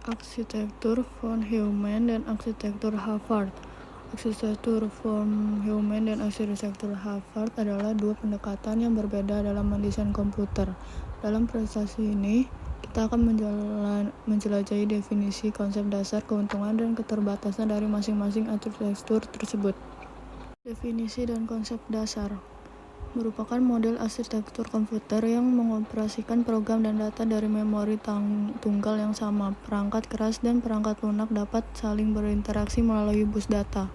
Arsitektur von Neumann dan arsitektur Harvard. Arsitektur von Neumann dan arsitektur Harvard adalah dua pendekatan yang berbeda dalam mendesain komputer. Dalam presentasi ini, kita akan menjelajahi definisi, konsep dasar, keuntungan, dan keterbatasan dari masing-masing arsitektur tersebut. Definisi dan konsep dasar merupakan model arsitektur komputer yang mengoperasikan program dan data dari memori tunggal yang sama. Perangkat keras dan perangkat lunak dapat saling berinteraksi melalui bus data.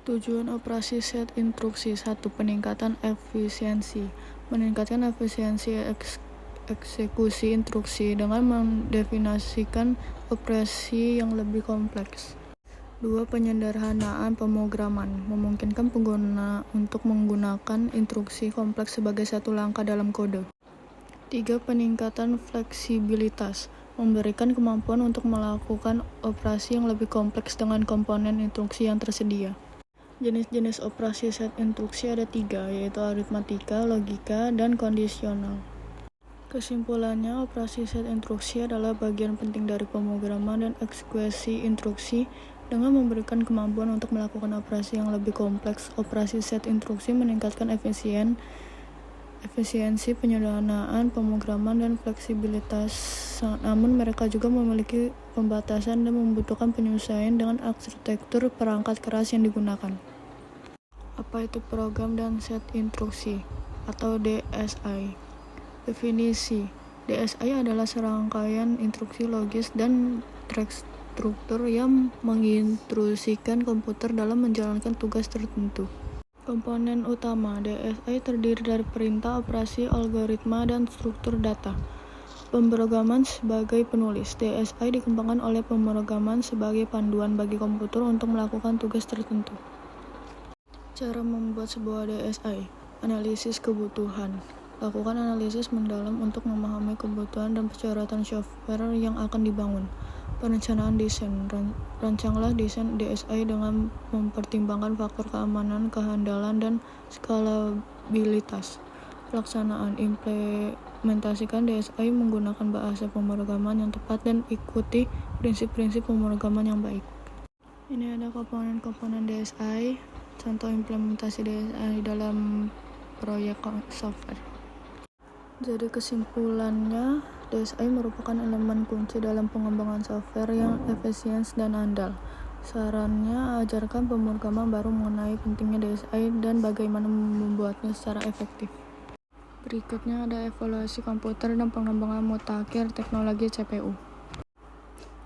Tujuan operasi set instruksi 1. Peningkatan efisiensi. Meningkatkan efisiensi eksekusi instruksi dengan mendefinisikan operasi yang lebih kompleks. 2. Penyederhanaan pemrograman. Memungkinkan pengguna untuk menggunakan instruksi kompleks sebagai satu langkah dalam kode. 3. Peningkatan fleksibilitas. Memberikan kemampuan untuk melakukan operasi yang lebih kompleks dengan komponen instruksi yang tersedia. Jenis-jenis operasi set instruksi ada 3, yaitu aritmatika, logika, dan kondisional. Kesimpulannya, operasi set instruksi adalah bagian penting dari pemrograman dan eksekusi instruksi. Dengan memberikan kemampuan untuk melakukan operasi yang lebih kompleks, operasi set instruksi meningkatkan efisiensi, penyederhanaan pemrograman, dan fleksibilitas. Namun mereka juga memiliki pembatasan dan membutuhkan penyesuaian dengan arsitektur perangkat keras yang digunakan. Apa itu program dan set instruksi atau DSI? Definisi: DSI adalah serangkaian instruksi logis dan struktur yang menginstruksikan komputer dalam menjalankan tugas tertentu. Komponen utama DSI terdiri dari perintah, operasi, algoritma, dan struktur data. Pemrograman sebagai penulis. DSI dikembangkan oleh pemrograman sebagai panduan bagi komputer untuk melakukan tugas tertentu. Cara membuat sebuah DSI. Analisis kebutuhan. Lakukan analisis mendalam untuk memahami kebutuhan dan persyaratan software yang akan dibangun. Perencanaan desain. Rancanglah desain DSI dengan mempertimbangkan faktor keamanan, kehandalan, dan skalabilitas. Pelaksanaan. Implementasikan DSI menggunakan bahasa pemrograman yang tepat dan ikuti prinsip-prinsip pemrograman yang baik. Ini ada komponen-komponen DSI, contoh implementasi DSI dalam proyek software. Jadi kesimpulannya, DSI merupakan elemen kunci dalam pengembangan software yang efisien dan andal. Sarannya, ajarkan pemrograman baru mengenai pentingnya DSI dan bagaimana membuatnya secara efektif. Berikutnya ada evaluasi komputer dan pengembangan mutakhir teknologi CPU.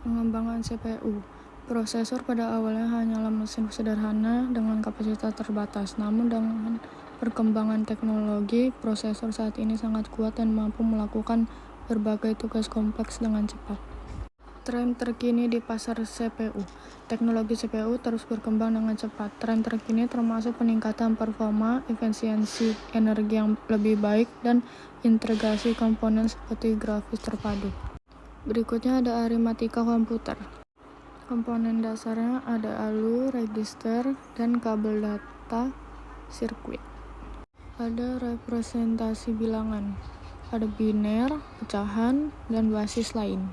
Pengembangan CPU. Prosesor pada awalnya hanyalah mesin sederhana dengan kapasitas terbatas, namun dengan perkembangan teknologi, prosesor saat ini sangat kuat dan mampu melakukan berbagai tugas kompleks dengan cepat. Tren terkini di pasar CPU. Teknologi CPU terus berkembang dengan cepat. Tren terkini termasuk peningkatan performa, efisiensi energi yang lebih baik, dan integrasi komponen seperti grafis terpadu. Berikutnya ada aritmatika komputer. Komponen dasarnya ada ALU, register, dan kabel data sirkuit. Ada representasi bilangan, ada biner, pecahan, dan basis lain.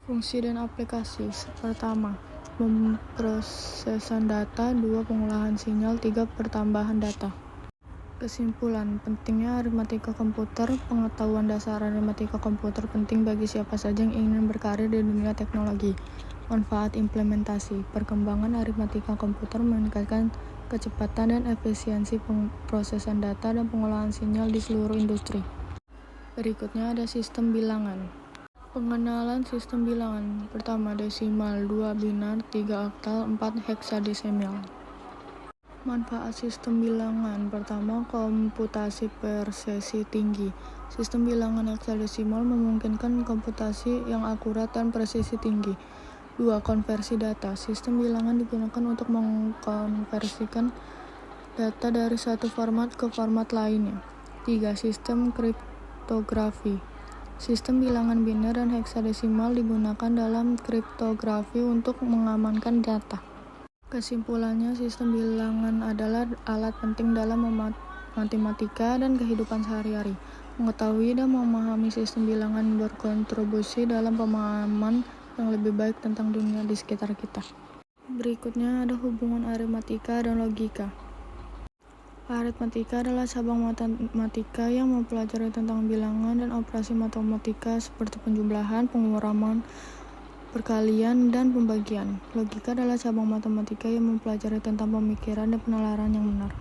Fungsi dan aplikasi. Pertama, pemrosesan data. 2. Pengolahan sinyal. 3. Pertambahan data. Kesimpulan, pentingnya aritmatika komputer. Pengetahuan dasar aritmatika komputer penting bagi siapa saja yang ingin berkarir di dunia teknologi. Manfaat implementasi. Perkembangan aritmatika komputer meningkatkan kecepatan dan efisiensi pemrosesan data dan pengolahan sinyal di seluruh industri. Berikutnya ada sistem bilangan. Pengenalan sistem bilangan. Pertama, desimal. 2. Binar. 3. oktal. 4. heksadesimal. Manfaat sistem bilangan. Pertama, komputasi presisi tinggi. Sistem bilangan heksadesimal memungkinkan komputasi yang akurat dan presisi tinggi. 2. Konversi data. Sistem bilangan digunakan untuk mengkonversikan data dari satu format ke format lainnya. 3. Sistem kriptografi. Sistem bilangan biner dan heksadesimal digunakan dalam kriptografi untuk mengamankan data. Kesimpulannya, sistem bilangan adalah alat penting dalam matematika dan kehidupan sehari-hari. Mengetahui dan memahami sistem bilangan berkontribusi dalam pemahaman yang lebih baik tentang dunia di sekitar kita. Berikutnya ada hubungan aritmatika dan logika. Aritmatika adalah cabang matematika yang mempelajari tentang bilangan dan operasi matematika seperti penjumlahan, pengurangan, perkalian, dan pembagian. Logika adalah cabang matematika yang mempelajari tentang pemikiran dan penalaran yang benar.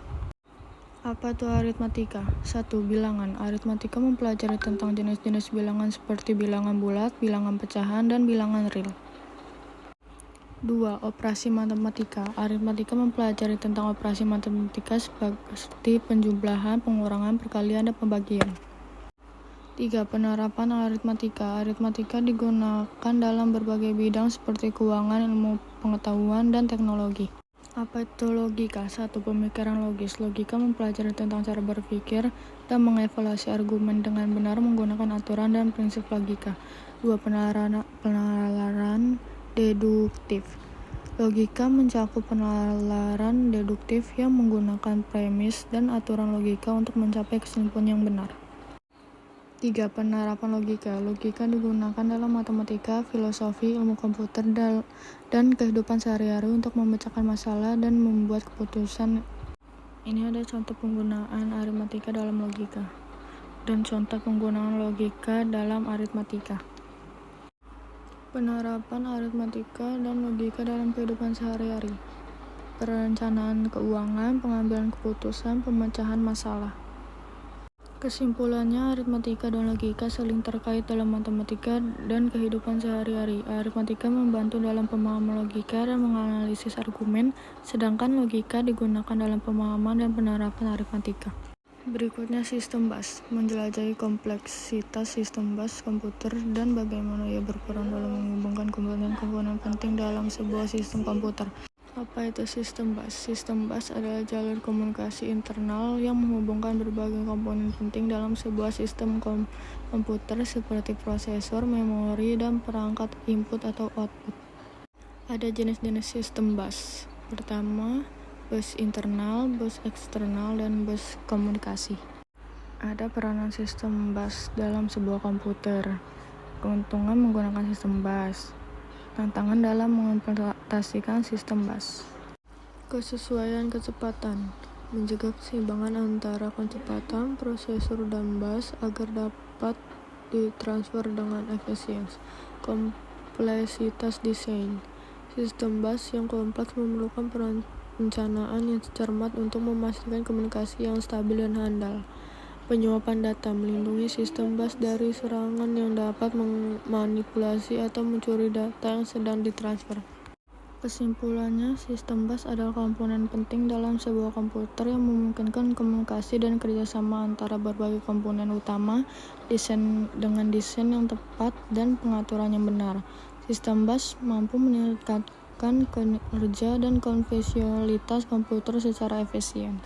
Apa itu aritmatika? 1. Bilangan. Aritmatika mempelajari tentang jenis-jenis bilangan seperti bilangan bulat, bilangan pecahan, dan bilangan real. 2. Operasi matematika. Aritmatika mempelajari tentang operasi matematika seperti penjumlahan, pengurangan, perkalian, dan pembagian. 3. Penerapan aritmatika. Aritmatika digunakan dalam berbagai bidang seperti keuangan, ilmu pengetahuan, dan teknologi. Apa itu logika? 1. Pemikiran logis. Logika mempelajari tentang cara berpikir dan mengevaluasi argumen dengan benar menggunakan aturan dan prinsip logika. 2. Penalaran deduktif. Logika mencakup penalaran deduktif yang menggunakan premis dan aturan logika untuk mencapai kesimpulan yang benar. 3. Penerapan logika. Logika digunakan dalam matematika, filosofi, ilmu komputer, dan kehidupan sehari-hari untuk memecahkan masalah dan membuat keputusan. Ini ada contoh penggunaan aritmatika dalam logika dan contoh penggunaan logika dalam aritmatika. Penerapan aritmatika dan logika dalam kehidupan sehari-hari. Perencanaan keuangan, pengambilan keputusan, pemecahan masalah. Kesimpulannya, aritmatika dan logika saling terkait dalam matematika dan kehidupan sehari-hari. Aritmatika membantu dalam pemahaman logika dan menganalisis argumen, sedangkan logika digunakan dalam pemahaman dan penerapan aritmatika. Berikutnya sistem bus, menjelajahi kompleksitas sistem bus komputer dan bagaimana ia berperan dalam menghubungkan komponen-komponen penting dalam sebuah sistem komputer. Apa itu sistem bus? Sistem bus adalah jalur komunikasi internal yang menghubungkan berbagai komponen penting dalam sebuah sistem komputer seperti prosesor, memori, dan perangkat input atau output. Ada jenis-jenis sistem bus. Pertama, bus internal, bus eksternal, dan bus komunikasi. Ada peranan sistem bus dalam sebuah komputer. Keuntungan menggunakan sistem bus. Tantangan dalam mengimplementasikan sistem bus. Kesesuaian kecepatan. Menjaga keseimbangan antara kecepatan prosesor dan bus agar dapat ditransfer dengan efisiensi. Kompleksitas desain. Sistem bus yang kompleks memerlukan perencanaan yang cermat untuk memastikan komunikasi yang stabil dan handal. Penyuapan data. Melindungi sistem bus dari serangan yang dapat memanipulasi atau mencuri data yang sedang ditransfer. Kesimpulannya, sistem bus adalah komponen penting dalam sebuah komputer yang memungkinkan komunikasi dan kerjasama antara berbagai komponen utama, dengan desain yang tepat dan pengaturan yang benar. Sistem bus mampu meningkatkan kinerja dan konvensionalitas komputer secara efisien.